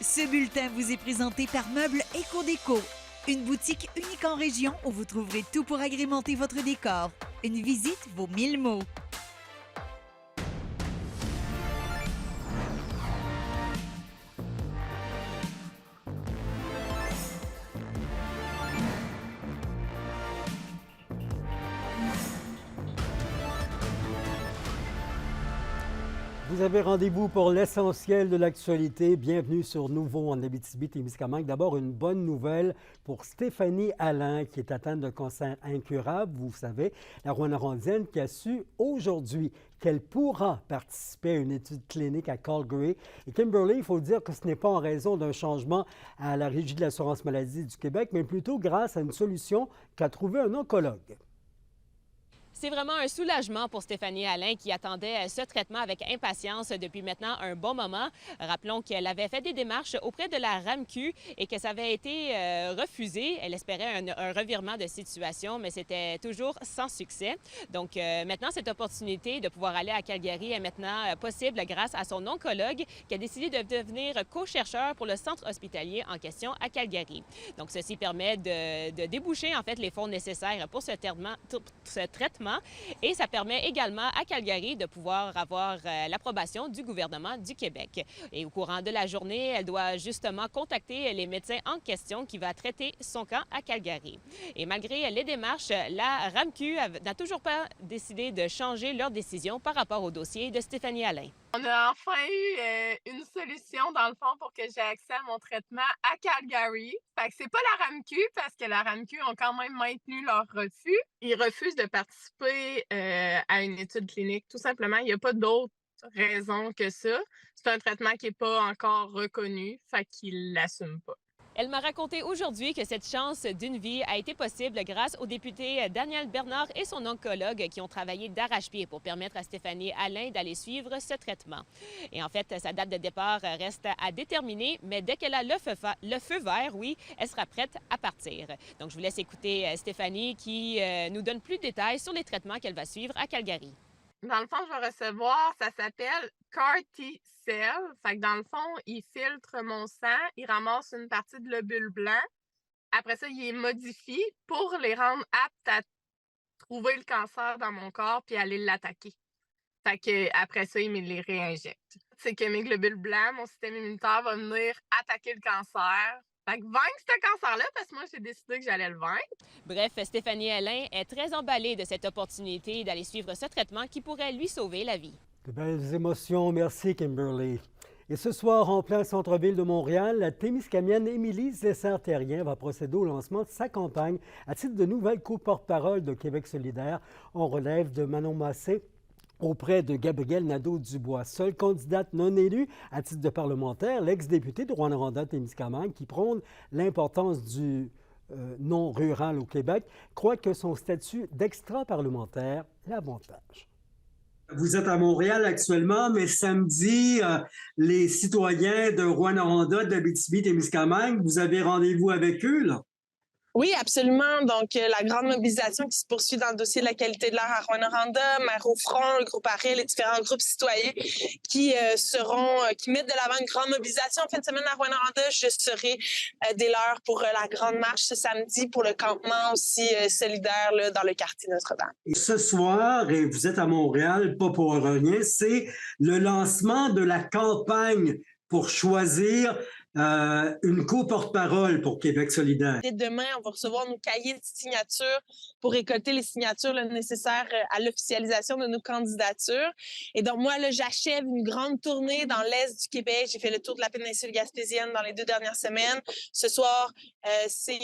Ce bulletin vous est présenté par Meubles Éco-Déco, une boutique unique en région où vous trouverez tout pour agrémenter votre décor. Une visite vaut 1000 mots. Vous avez rendez-vous pour l'essentiel de l'actualité. Bienvenue sur Nouveau en Abitibi-Témiscamingue. D'abord, une bonne nouvelle pour Stéphanie Allain, qui est atteinte d'un cancer incurable. Vous savez, la Rouyn-Norandienne qui a su aujourd'hui qu'elle pourra participer à une étude clinique à Calgary. Et Kimberly, il faut dire que ce n'est pas en raison d'un changement à la Régie de l'assurance maladie du Québec, mais plutôt grâce à une solution qu'a trouvée un oncologue. C'est vraiment un soulagement pour Stéphanie Allain qui attendait ce traitement avec impatience depuis maintenant un bon moment. Rappelons qu'elle avait fait des démarches auprès de la RAMQ et que ça avait été refusé. Elle espérait un revirement de situation, mais c'était toujours sans succès. Donc maintenant, cette opportunité de pouvoir aller à Calgary est maintenant possible grâce à son oncologue qui a décidé de devenir co-chercheur pour le centre hospitalier en question à Calgary. Donc ceci permet de déboucher en fait les fonds nécessaires pour ce traitement. Et ça permet également à Calgary de pouvoir avoir l'approbation du gouvernement du Québec. Et au courant de la journée, elle doit justement contacter les médecins en question qui va traiter son cas à Calgary. Et malgré les démarches, la RAMQ n'a toujours pas décidé de changer leur décision par rapport au dossier de Stéphanie Allain. On a enfin eu une solution, dans le fond, pour que j'ai accès à mon traitement à Calgary. Fait que c'est pas la RAMQ, parce que la RAMQ ont quand même maintenu leur refus. Ils refusent de participer à une étude clinique. Tout simplement, il n'y a pas d'autre raison que ça. C'est un traitement qui n'est pas encore reconnu, fait qu'ils l'assument pas. Elle m'a raconté aujourd'hui que cette chance d'une vie a été possible grâce au député Daniel Bernard et son oncologue qui ont travaillé d'arrache-pied pour permettre à Stéphanie Allain d'aller suivre ce traitement. Et en fait, sa date de départ reste à déterminer, mais dès qu'elle a le feu vert, oui, elle sera prête à partir. Donc, je vous laisse écouter Stéphanie qui nous donne plus de détails sur les traitements qu'elle va suivre à Calgary. Dans le fond, je vais recevoir, ça s'appelle CAR-T-Cell. Fait que dans le fond, il filtre mon sang, il ramasse une partie de globules blancs. Après ça, il les modifie pour les rendre aptes à trouver le cancer dans mon corps puis aller l'attaquer. Fait que après ça, il me les réinjecte. C'est que mes globules blancs, mon système immunitaire va venir attaquer le cancer. Fait que vaincre ce cancer-là, parce que moi, j'ai décidé que j'allais le vaincre. Bref, Stéphanie Allain est très emballée de cette opportunité d'aller suivre ce traitement qui pourrait lui sauver la vie. De belles émotions. Merci, Kimberly. Et ce soir, en plein centre-ville de Montréal, la Témiscamienne Émilie Zessert-Terrien va procéder au lancement de sa campagne à titre de nouvelle co-porte-parole de Québec solidaire. On relève de Manon Massé auprès de Gabrielle Nadeau-Dubois, seule candidate non élue à titre de parlementaire, l'ex-députée de Rouyn-Noranda-Témiscamingue, qui prône l'importance du non rural au Québec, croit que son statut d'extra-parlementaire l'avantage. Vous êtes à Montréal actuellement, mais samedi, les citoyens de Rouyn-Noranda, d'Abitibi-Témiscamingue, vous avez rendez-vous avec eux, là? Oui, absolument. Donc, la grande mobilisation qui se poursuit dans le dossier de la qualité de l'air à Rouyn-Noranda, Maire au front, le groupe Arrêt, les différents groupes citoyens qui mettent de l'avant une grande mobilisation en fin de semaine à Rouyn-Noranda. Je serai dès l'heure pour la grande marche ce samedi pour le campement aussi solidaire là, dans le quartier Notre-Dame. Et ce soir, et vous êtes à Montréal, pas pour rien, c'est le lancement de la campagne pour choisir une co-porte-parole pour Québec solidaire. Dès demain, on va recevoir nos cahiers de signatures pour récolter les signatures là, nécessaires à l'officialisation de nos candidatures. Et donc, moi, là, j'achève une grande tournée dans l'Est du Québec. J'ai fait le tour de la péninsule gaspésienne dans les 2 dernières semaines. Ce soir, c'est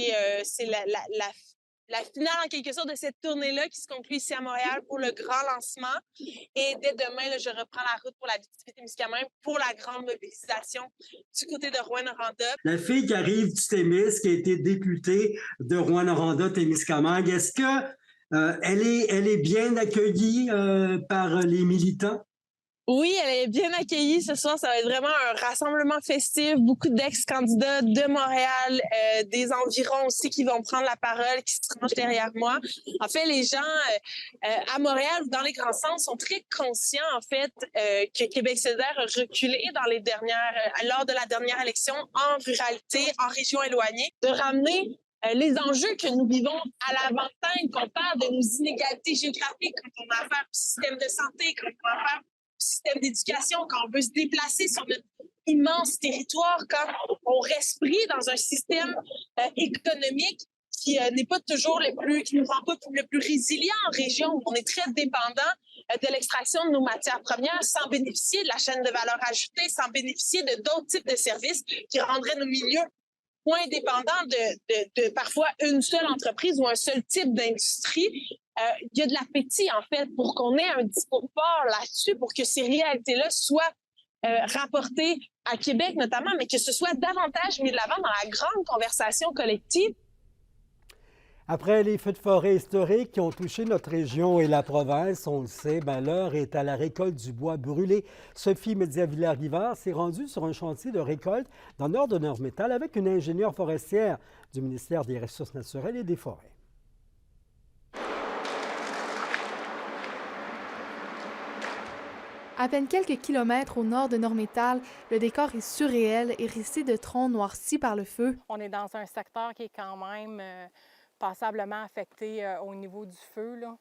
la finale, en quelque sorte, de cette tournée-là qui se conclut ici à Montréal pour le grand lancement. Et dès demain, là, je reprends la route pour la Abitibi-Témiscamingue pour la grande mobilisation du côté de Rouyn-Noranda. La fille qui arrive du Témis, qui a été députée de Rouyn-Noranda-Témiscamingue, est-ce que elle est bien accueillie par les militants? Oui, elle est bien accueillie ce soir. Ça va être vraiment un rassemblement festif. Beaucoup d'ex-candidats de Montréal, des environs aussi qui vont prendre la parole, qui se rangent derrière moi. En fait, les gens à Montréal ou dans les grands centres sont très conscients, en fait, que Québec solidaire a reculé lors de la dernière élection en ruralité, en région éloignée, de ramener les enjeux que nous vivons à l'avant-scène, qu'on parle de nos inégalités géographiques quand on a affaire au système de santé, quand on a affaire système d'éducation, quand on veut se déplacer sur notre immense territoire, quand on reste pris dans un système économique qui n'est pas toujours qui nous rend pas le plus résilient en région où on est très dépendant de l'extraction de nos matières premières sans bénéficier de la chaîne de valeur ajoutée, sans bénéficier de d'autres types de services qui rendraient nos milieux moins dépendants de parfois une seule entreprise ou un seul type d'industrie. Il y a de l'appétit, en fait, pour qu'on ait un discours fort là-dessus, pour que ces réalités-là soient rapportées à Québec notamment, mais que ce soit davantage mis de l'avant dans la grande conversation collective. Après les feux de forêt historiques qui ont touché notre région et la province, on le sait, l'heure est à la récolte du bois brûlé. Sophie Média-Villard-Rivard s'est rendue sur un chantier de récolte dans le nord de Nord-Métal avec une ingénieure forestière du ministère des Ressources naturelles et des Forêts. À peine quelques kilomètres au nord de Nord-Métal, le décor est surréel, hérissé de troncs noircis par le feu. On est dans un secteur qui est quand même passablement affecté au niveau du feu, là.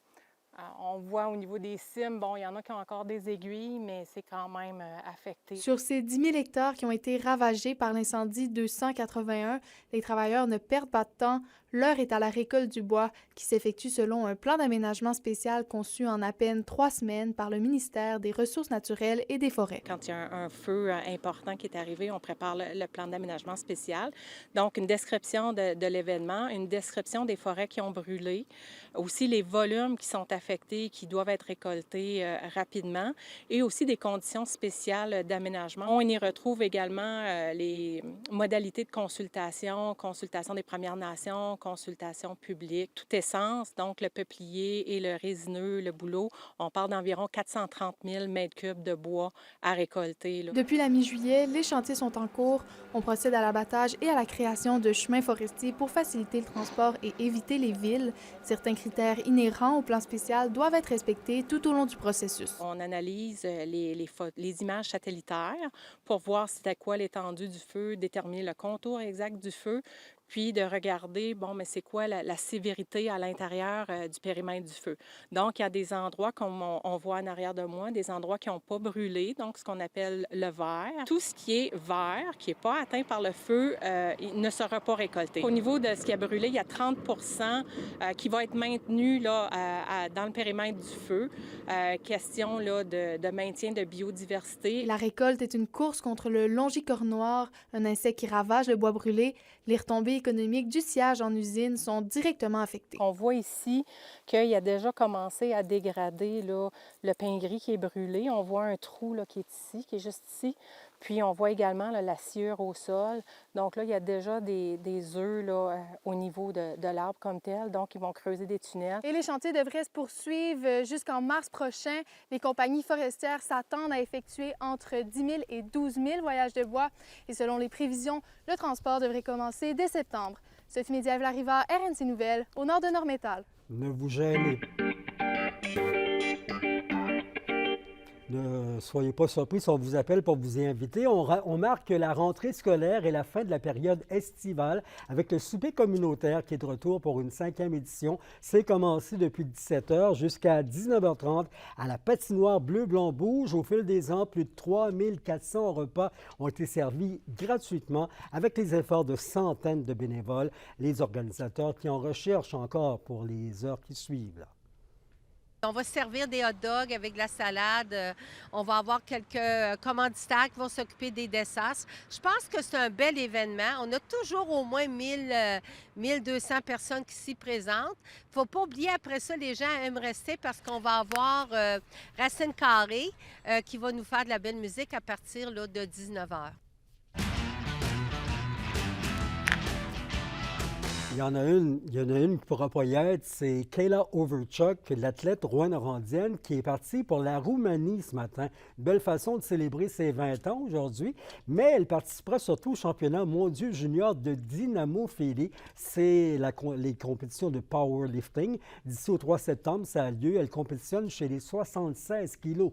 On voit au niveau des cimes, il y en a qui ont encore des aiguilles, mais c'est quand même affecté. Sur ces 10 000 hectares qui ont été ravagés par l'incendie 281, les travailleurs ne perdent pas de temps. L'heure est à la récolte du bois qui s'effectue selon un plan d'aménagement spécial conçu en à peine 3 semaines par le ministère des Ressources naturelles et des Forêts. Quand il y a un feu important qui est arrivé, on prépare le plan d'aménagement spécial. Donc, une description de l'événement, une description des forêts qui ont brûlé, aussi les volumes qui sont affectés, qui doivent être récoltés rapidement, et aussi des conditions spéciales d'aménagement. On y retrouve également les modalités de consultation des Premières Nations, consultation publique, toute essence, donc le peuplier et le résineux, le bouleau. On parle d'environ 430 000 mètres cubes de bois à récolter, là. Depuis la mi-juillet, les chantiers sont en cours. On procède à l'abattage et à la création de chemins forestiers pour faciliter le transport et éviter les villes. Certains critères inhérents au plan spécial doivent être respectés tout au long du processus. On analyse les images satellitaires pour voir c'était quoi l'étendue du feu, déterminer le contour exact du feu, puis de regarder, mais c'est quoi la sévérité à l'intérieur du périmètre du feu. Donc, il y a des endroits, comme on voit en arrière de moi, des endroits qui n'ont pas brûlé, donc ce qu'on appelle le vert. Tout ce qui est vert, qui n'est pas atteint par le feu, il ne sera pas récolté. Au niveau de ce qui a brûlé, il y a 30 qui va être maintenu là, dans le périmètre du feu. Question là, de maintien de biodiversité. La récolte est une course contre le longicorde noir, un insecte qui ravage le bois brûlé. Les retombées économiques du sillage en usine sont directement affectées. On voit ici qu'il a déjà commencé à dégrader là, le pin gris qui est brûlé. On voit un trou là, qui est ici, qui est juste ici. Puis on voit également là, la sciure au sol. Donc là, il y a déjà des œufs là, au niveau de l'arbre comme tel. Donc, ils vont creuser des tunnels. Et les chantiers devraient se poursuivre jusqu'en mars prochain. Les compagnies forestières s'attendent à effectuer entre 10 000 et 12 000 voyages de bois. Et selon les prévisions, le transport devrait commencer dès septembre. Sophie Média-Villard-Rivard, RNC Nouvelles, au nord de Nord-Métal. Ne vous gênez. Ne soyez pas surpris si on vous appelle pour vous y inviter. On marque la rentrée scolaire et la fin de la période estivale avec le souper communautaire qui est de retour pour une 5e édition. C'est commencé depuis 17h jusqu'à 19h30 à la patinoire Bleu-Blanc-Rouge. Au fil des ans, plus de 3400 repas ont été servis gratuitement avec les efforts de centaines de bénévoles. Les organisateurs qui en recherchent encore pour les heures qui suivent. Là. On va servir des hot dogs avec de la salade. On va avoir quelques commanditaires qui vont s'occuper des desserts. Je pense que c'est un bel événement. On a toujours au moins 1200 personnes qui s'y présentent. Il ne faut pas oublier, après ça, les gens aiment rester parce qu'on va avoir Racine Carrée qui va nous faire de la belle musique à partir là, de 19h. Il y en a une qui ne pourra pas y être, c'est Kayla Overchuk, l'athlète rouennarandienne qui est partie pour la Roumanie ce matin. Une belle façon de célébrer ses 20 ans aujourd'hui, mais elle participera surtout au championnat mondial junior de dynamophilie. C'est les compétitions de powerlifting. D'ici au 3 septembre, ça a lieu. Elle compétitionne chez les 76 kilos.